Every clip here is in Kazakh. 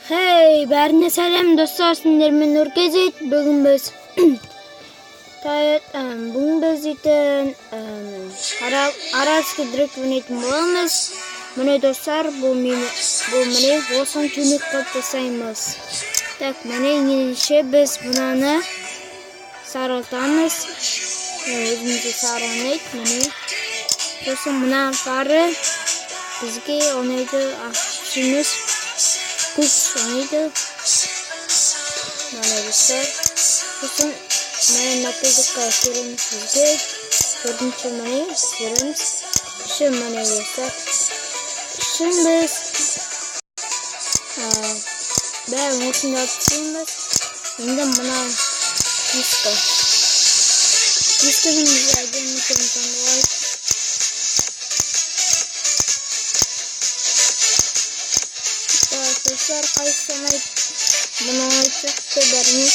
Hey, бәріне сәлем достар, сендермен Нұркезет. Бүгін біз аралский директ ойнайтын боламыз. Міне достар, бұл міне осын түнік қылып жасаймыз. Так, міне ендеше біз бұнаны сарылтамыз. Өзімізде сары ойнайды, міне. Сосын мұна сары бізге ойнайды ақшымыз. Көк ойнайды. Міне достар. Сосын міне напылдыққа көреміз бізге. Төртінші міне көреміз. Үшін міне достар. Үшін біз бәрін осында түсеміз. Енді мұна дискі. Дискінің бізге әдемі түрін таңдалайды. Dostlar kayıtlamayı bunu açıktı beni.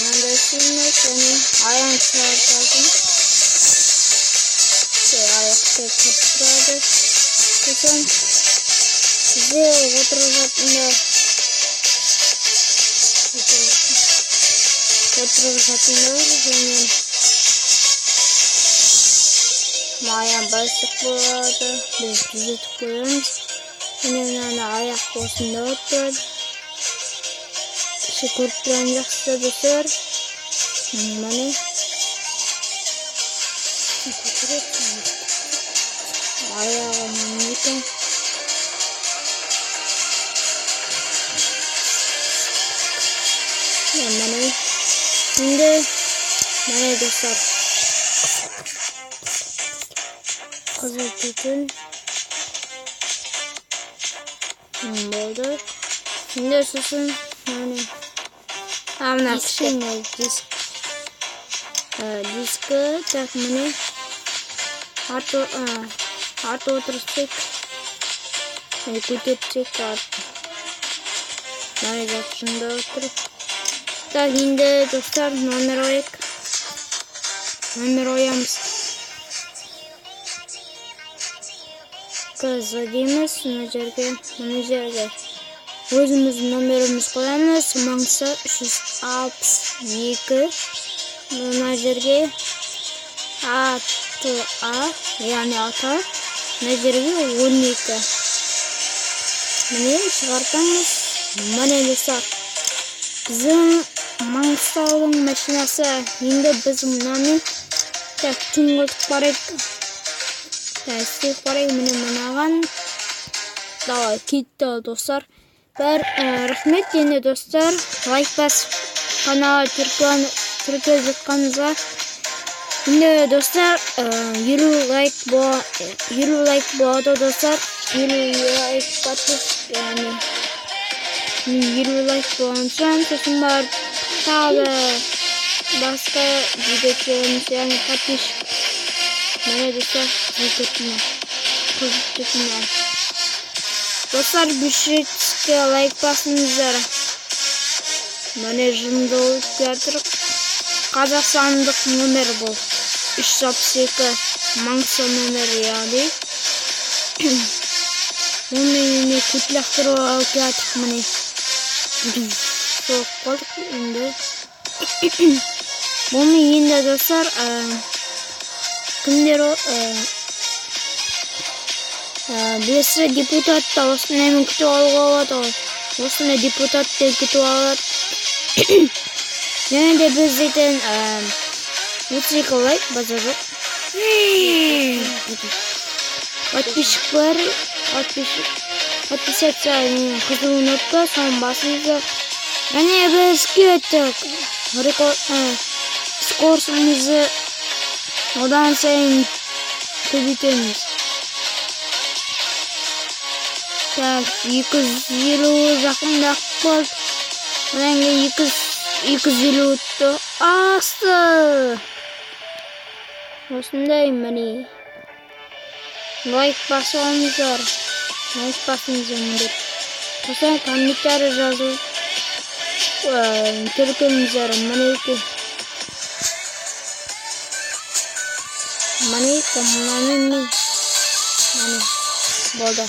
Bana şimdi seni ayağın çıkartalım. Ayakta kırptırdı. Kesin size oturacağımda ayağın basık burada. Biz düze tıklıyoruz. Yine ayak posunda oturdu. Şükürtlen жақсы dostlar. Mane. Ayağımın yıkın. Mane. Şimdi mane dostlar. Kızıl tütün. Oldu. Şimdi susun yani anlaşılmıyor diskı takımını artı oturacak kutupacak artı yani şunda otur da şimdi dostlar номер oyamız kız дейміз мына жерге өзіміздің номеріміз қоямыз. Маңсы 362 мына жерге яғни ата мына жерге 12 міне шығартамыз. Міне достар біздің Маңғыстаудың машинасы. Енді біз мұнаны түңгілтіп барайық. Істеп барайық. Міне мынаған давай кетті достар. Рахмет енді достар. Лайк басып каналға тіркеліп жатқаныңызға. Енді достар 50 лайк болады достар. 50 лайк яғни 50 лайк болған соң сосын барып тағы басқа видео көреміз, яғни подписчик. Міне достар достар бюджетке лайк басыңыздар. Міне жынды болып жатыр. Қазақстандық номер бұл 362 Маңғыстау номері яғни. Оны күтлақтыру алып жатыр міне. Соғып қалдық енді. Оны енді достар кімдер Білесі депутатта осынаймен күтіп алуға болады. Осындай депутатты күтіп алады. Және де біз дейтін 32 лайк база жоқ. Подписчик бар. Подписаться қызыл кнопка соның басыңыздар. Және біз кеттік. Скорсымызды одан сайын көбейтеміз. 250 жақындап болды. Одан кейін 250 өтті. Асты. Осындай міне. Лайк басыңыздар. Лайк басыңыздар міндет. Сосын комментарий жазу. Тіркеліңіздер мінекі. Міне болды.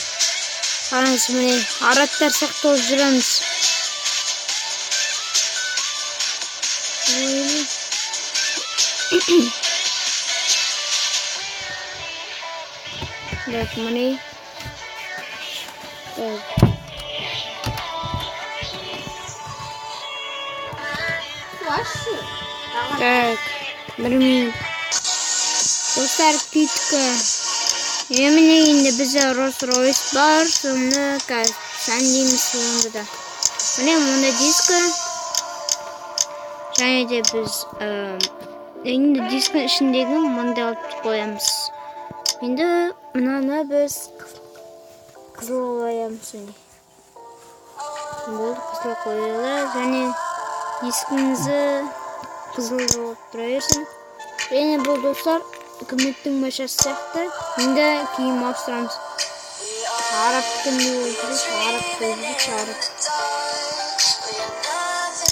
Қараңыз, міне араттар сақталып жүреміз. Так, міне. Так, 1 минут. Достар, күткі. Міне енді бізде Rolls-Royce бар, соны сән дейміз соңында да. Міне мұнда дискі. Және де біз енді дискінің ішіндегі мұнда алып қоямыз. Енді мұнаны біз қызыл қоямыз. Бұл қызыл қойылы және дискімізді қызыл болып тұра берсін. Және бұл достар үкіметтің машасы сияқты. Енді кейін ауыстырамыз. Арабтың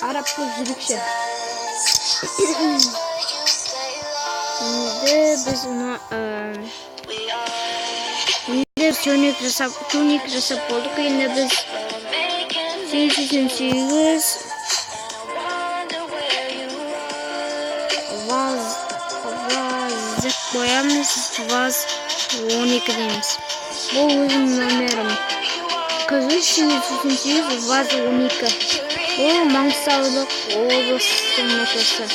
Арабты жүрікші. Енді біз туник жасап болдық. Енді біз 808 ваз қоямыз. Ваз 12 дейміз. Бұл өзім номерім. 808 ваз 12. Бұл Маңғыстаулық облыстың машасы.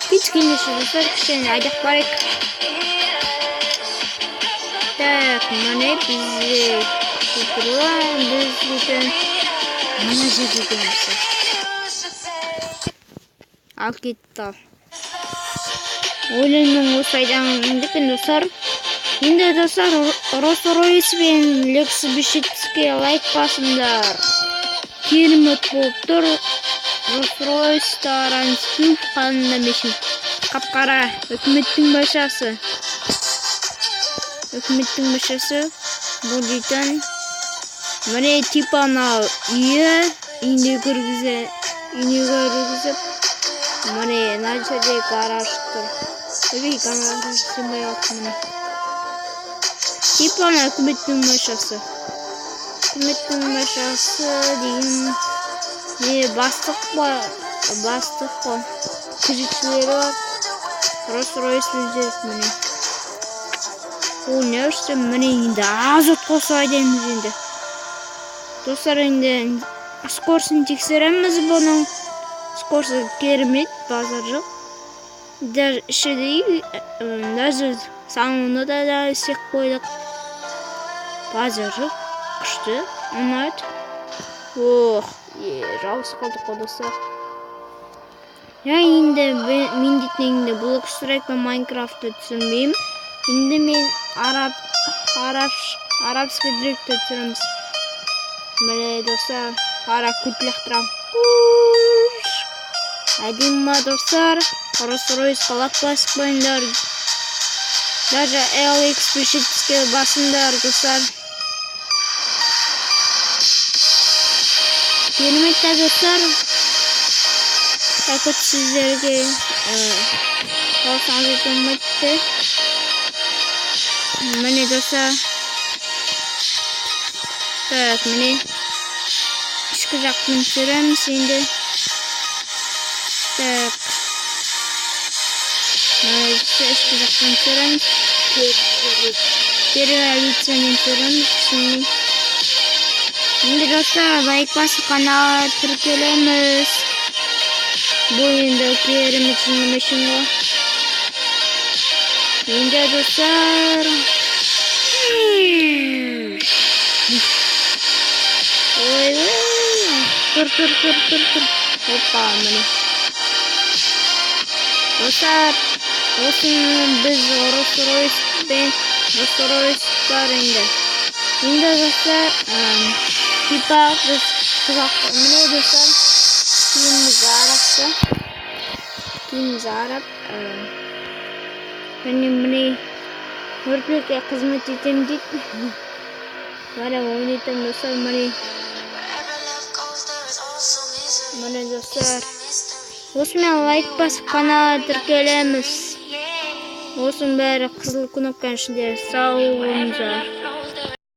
Кішкене шығыстар, кішкене айдақ барайық. Так, міне бізде біз бүтін мына жерде дейміз. Ал кетті. Ойлаймын осы айдағындықпен достар. Енді достар Rolls-Royce пен Lexus 570-ке лайк басыңдар. Керемет болып тұр. Rolls-Royce тарансын қанында мешін. Қап-қара үкіметтің машасы. Бұл дейтін міне типана үйі үйіне көргізіп міне начарде гараж тұр. Өбей гараж сымай атымын. Типана үкіметтің машасы деген бастық қой. Күзетшілері бар. Rolls-Royce өздері міне. Ол не үшін міне енді азот қосу айдаймыз енді. Достар, енді скорсын тексереміз бұның. Скорсы керемет, базар жоқ. Даже салонында да істеп қойдық. Базар жоқ, күшті, ұнайды. Жалғыз қалдық қой достар. Енді мен дейтініңді блок страйк пен Майнкрафтты түсірмеймін. Енді мен арабский директор түсіреміз. Міне достар, араб күтліқтірам. Әдемі достар, Rolls-Royce қалап басып қойындар. Даже LX 570-ке басындар достар. Кереметті достар. Такот сіздерге қалсаңыз өтіметті. Міне достар. Так, міне ішкі жақтың түсіреміз енді. Так. Міне ішкі жақтың түсіреміз. Перевалициямен түсіреміз. Енді достар, лайк басып каналға тіркелеміз. Бұл енді керемет машин ғой. Енді достар. Тұр. Опа, міне. Достар, осыны біз Rolls-Royce бар енді. Енді достар, типа біз қызақты. Міне достар, киіміміз арап. Және міне өртілікке қызмет етем дейді. Бәрі ойнайтын достар, міне достар. Осымен лайк басып каналға тіркелеміз. Осының бәрі қызыл кнопканың ішінде. Сау болыңыздар.